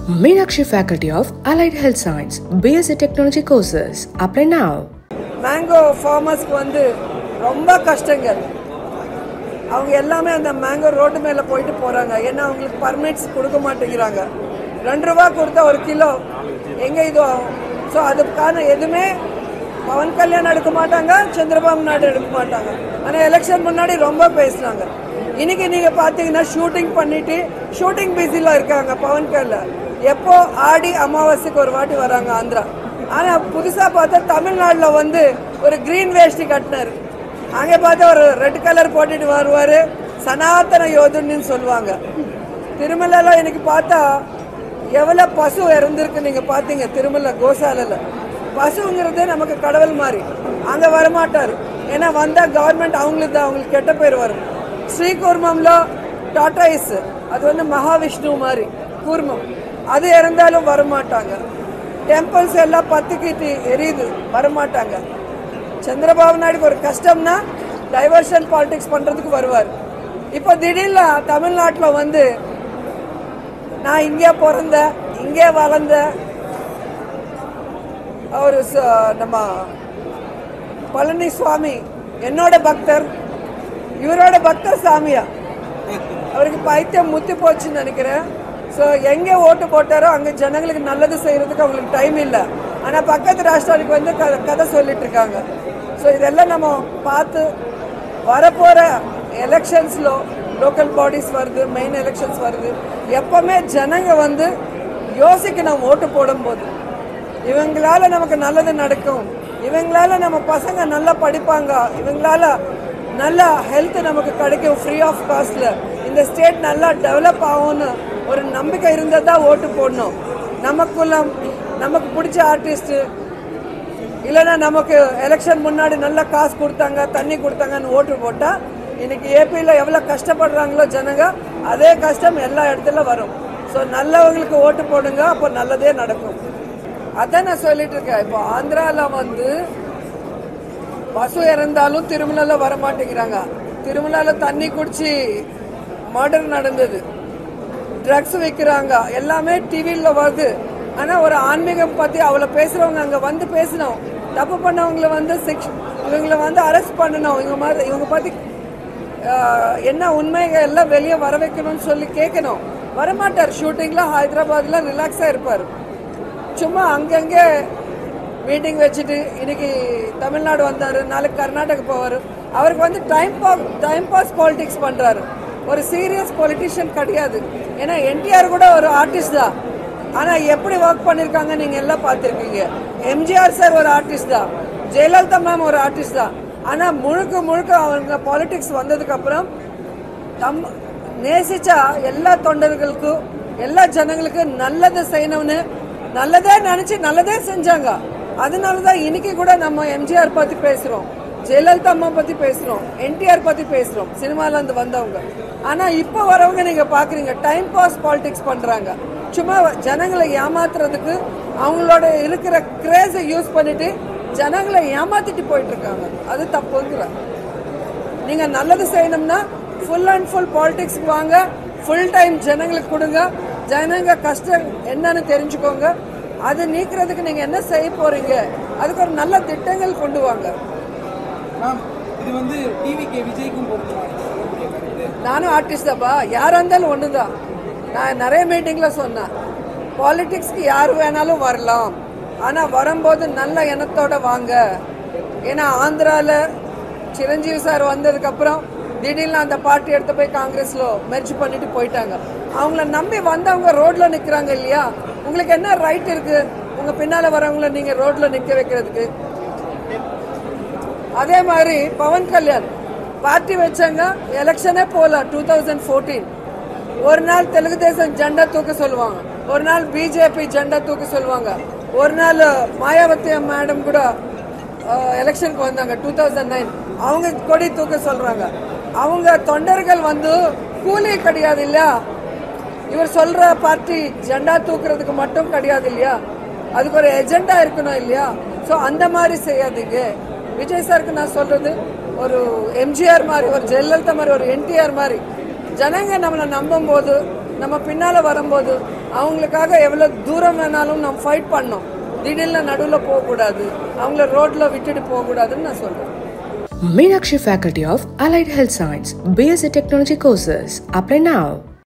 Meenakshi Faculty of Allied Health Science, BSc Technology courses. Apply now. Mango ஃபார்மர்ஸ்க்கு வந்து ரொம்ப கஷ்டங்கள். அவங்க எல்லாமே அந்த மேங்கோ ரோட்டு மேலே போயிட்டு போகிறாங்க. ஏன்னா அவங்களுக்கு பர்மிட்ஸ் கொடுக்க மாட்டேங்கிறாங்க. 2 ரூபா கொடுத்தா 1 கிலோ எங்கே இது ஆகும். ஸோ அதுக்கான எதுவுமே பவன் கல்யாணம் எடுக்க மாட்டாங்க, சந்திரபாபு நாயுடு எடுக்க மாட்டாங்க. ஆனால் எலெக்ஷன் முன்னாடி ரொம்ப பேசினாங்க. இன்னைக்கு நீங்கள் பார்த்தீங்கன்னா ஷூட்டிங் பண்ணிட்டு ஷூட்டிங் பிஸியில் இருக்காங்க பவன் கல்யாண். எப்போ ஆடி அமாவாசைக்கு ஒரு வாட்டி வராங்க ஆந்திரா. ஆனால் புதுசாக பார்த்தா தமிழ்நாட்டில் வந்து ஒரு க்ரீன் வேஷ்டி கட்டினார். அங்கே பார்த்தா ஒரு ரெட் கலர் போட்டுட்டு வருவார், சனாதன யோதுன்னு சொல்லுவாங்க. திருமலையில் இன்னைக்கு பார்த்தா எவ்வளோ பசு இறந்துருக்கு நீங்கள் பார்த்தீங்க. திருமலை கோசாலையில் பசுங்கிறது நமக்கு கடவுள் மாதிரி. அங்கே வரமாட்டார். ஏன்னா வந்தால் கவர்மெண்ட் அவங்களுக்கு கெட்ட பேர் வரும். ஸ்ரீகூர்மம்ல டாட்டாயிஸ், அது வந்து மகாவிஷ்ணு மாதிரி கூர்மம், அது இறந்தாலும் வரமாட்டாங்க. டெம்பிள்ஸ் எல்லாம் பத்துக்கிட்டு எரியுது, வரமாட்டாங்க. சந்திரபாபு நாயுடுக்கு ஒரு கஷ்டம்னா டைவர்ஷன் பாலிடிக்ஸ் பண்ணுறதுக்கு வருவார். இப்போ திடீர்னு தமிழ்நாட்டில் வந்து நான் இங்கே பிறந்தேன், இங்கே வளர்ந்தேன், அவர் நம்ம பழனிசுவாமி என்னோட பக்தர், இவரோட பக்தர் சாமியா, அவருக்கு பைத்தியம் முத்தி போச்சுன்னு நினைக்கிறேன். ஸோ எங்கே ஓட்டு போட்டாரோ அங்கே ஜனங்களுக்கு நல்லது செய்கிறதுக்கு அவங்களுக்கு டைம் இல்லை. ஆனால் பக்கத்து ராஷ்டிராவுக்கு வந்து கதை சொல்லிட்டு இருக்காங்க. ஸோ இதெல்லாம் நம்ம பார்த்து வரப்போகிற எலெக்ஷன்ஸில் லோக்கல் பாடிஸ் வருது, மெயின் எலெக்ஷன்ஸ் வருது. எப்போவுமே ஜனங்க வந்து யோசிக்கணும் ஓட்டு போடும்போது, இவங்களால நமக்கு நல்லது நடக்கும், இவங்களால நம்ம பசங்க நல்லா படிப்பாங்க, இவங்களால நல்ல ஹெல்த் நமக்கு கிடைக்கும் ஃப்ரீ ஆஃப் காஸ்டில், இந்த ஸ்டேட் நல்லா டெவலப் ஆகும்னு ஒரு நம்பிக்கை இருந்தால் தான் ஓட்டு போடணும். நமக்குள்ள நமக்கு பிடிச்ச ஆர்டிஸ்ட்டு இல்லைன்னா நமக்கு எலெக்ஷன் முன்னாடி நல்லா காசு கொடுத்தாங்க, தண்ணி கொடுத்தாங்கன்னு ஓட்டு போட்டால் இன்னைக்கு ஏபியில் எவ்வளோ கஷ்டப்படுறாங்களோ ஜனங்க, அதே கஷ்டம் எல்லா இடத்துல வரும். ஸோ நல்லவங்களுக்கு ஓட்டு போடுங்க, அப்போ நல்லதே நடக்கும். அதான் நான் சொல்லிட்டு இருக்கேன். இப்போ ஆந்திராவில் வந்து பசு இறந்தாலும் திருமலையில் வரமாட்டேங்கிறாங்க. திருமலையில் தண்ணி குடிச்சு மர்டர் நடந்தது, ட்ரக்ஸ் விற்கிறாங்க, எல்லாமே டிவியில் வருது. ஆனால் ஒரு ஆன்மீகம் பற்றி அவ்வளோ பேசுகிறவங்க அங்கே வந்து பேசணும். தப்பு பண்ணவங்களை வந்து இவங்களை வந்து அரெஸ்ட் பண்ணணும், இவங்க பற்றி என்ன உண்மைகள் எல்லாம் வெளியே வர வைக்கணும்னு சொல்லி கேட்கணும். வரமாட்டார். ஷூட்டிங்கில் ஹைதராபாத்தில் ரிலாக்ஸாக இருப்பார். சும்மா அங்கங்கே மீட்டிங் வச்சுட்டு இன்னைக்கு தமிழ்நாடு வந்தார், நாளைக்கு கர்நாடகா போவார். அவருக்கு வந்து டைம் பாஸ் பாலிடிக்ஸ் பண்ணுறாரு. ஒரு சீரியஸ் பொலிட்டிஷியன் கிடையாது. ஏன்னா என்டிஆர் கூட ஒரு ஆர்டிஸ்ட் தான். ஆனால் எப்படி ஒர்க் பண்ணியிருக்காங்க நீங்கள் எல்லாம் பார்த்துருக்கீங்க. எம்ஜிஆர் சார் ஒரு ஆர்டிஸ்ட் தான், ஜெயலலிதா மேம் ஒரு ஆர்டிஸ்ட் தான். ஆனால் முழுக்க அவங்க பாலிடிக்ஸ் வந்ததுக்கப்புறம் நேசிச்சா எல்லா தொண்டர்களுக்கும் எல்லா ஜனங்களுக்கும் நல்லது செய்யணும்னு நல்லதே நினச்சி நல்லதே செஞ்சாங்க. அதனால தான் இன்னைக்கு கூட நம்ம எம்ஜிஆர் பற்றி பேசுகிறோம், ஜெயலலிதா அம்மா பற்றி பேசுகிறோம், என்டிஆர் பற்றி பேசுகிறோம், சினிமாலேருந்து வந்தவங்க. ஆனால் இப்போ வரவங்க நீங்கள் பார்க்குறீங்க டைம் பாஸ் பாலிடிக்ஸ் பண்ணுறாங்க. சும்மா ஜனங்களை ஏமாத்துறதுக்கு அவங்களோட இருக்கிற கிரேஸை யூஸ் பண்ணிட்டு ஜனங்களை ஏமாத்திட்டு போயிட்டு இருக்காங்க. அது தப்புங்கிற. நீங்கள் நல்லது செய்யணும்னா ஃபுல் அண்ட் ஃபுல் பாலிடிக்ஸ்க்கு வாங்க, ஃபுல் டைம் ஜனங்களுக்கு கொடுங்க, ஜனங்க கஷ்டம் என்னன்னு தெரிஞ்சுக்கோங்க. அது நீக்கிறதுக்கு நீங்கள் என்ன செய்ய போறீங்க, அதுக்கு ஒரு நல்ல திட்டங்கள் கொண்டு வாங்க. நானும் ஆர்டிஸ்ட் தான்ப்பா, யாராக இருந்தாலும் ஒன்று தான். நான் நிறைய மீட்டிங்கில் சொன்னேன், பாலிடிக்ஸ்க்கு யார் வேணாலும் வரலாம், ஆனால் வரும்போது நல்ல எண்ணத்தோட வாங்க. ஏன்னா ஆந்திராவில் சிரஞ்சீவி சார் வந்ததுக்கப்புறம் திடீர்னு அந்த பார்ட்டி எடுத்து போய் காங்கிரஸில் மெர்ஜ் பண்ணிட்டு போயிட்டாங்க. அவங்கள நம்பி வந்தவங்க ரோட்டில் நிற்கிறாங்க இல்லையா. உங்களுக்கு என்ன ரைட் இருக்குது உங்கள் பின்னால் வரவங்கள நீங்கள் ரோட்டில் நிற்க வைக்கிறதுக்கு? அதே மாதிரி பவன் கல்யாண் பார்ட்டி வச்சாங்க, எலெக்ஷனே போகல. 2014 ஒரு நாள் தெலுங்கு தேசம் ஜெண்டா தூக்க சொல்லுவாங்க, ஒரு நாள் பிஜேபி ஜெண்டா தூக்க சொல்லுவாங்க, ஒரு நாள் மாயாவதி மேடம் கூட எலெக்ஷனுக்கு வந்தாங்க 2009, அவங்க கொடி தூக்க சொல்றாங்க. அவங்க தொண்டர்கள் வந்து கூலி கிடையாது இல்லையா, இவர் சொல்ற பார்ட்டி ஜெண்டா தூக்குறதுக்கு மட்டும் கிடையாது இல்லையா, அதுக்கு ஒரு எஜெண்டா இருக்கணும் இல்லையா. ஸோ அந்த மாதிரி செய்யாதீங்க. விஜய் சாருக்கு நான் சொல்றது, ஒரு எம்ஜிஆர் மாதிரி, ஒரு ஜெயலலிதா மாதிரி, ஒரு என்டிஆர் மாதிரி ஜனங்க நம்மளை நம்பும்போது, நம்ம பின்னால் வரும்போது அவங்களுக்காக எவ்வளோ தூரம் வேணாலும் நம்ம ஃபைட் பண்ணோம். திடீர்னு நடுவில் போகக்கூடாது, அவங்கள ரோட்டில் விட்டுட்டு போகக்கூடாதுன்னு நான் சொல்கிறேன். Meenakshi Faculty of Allied Health Science, BSc Technology courses. Apply now.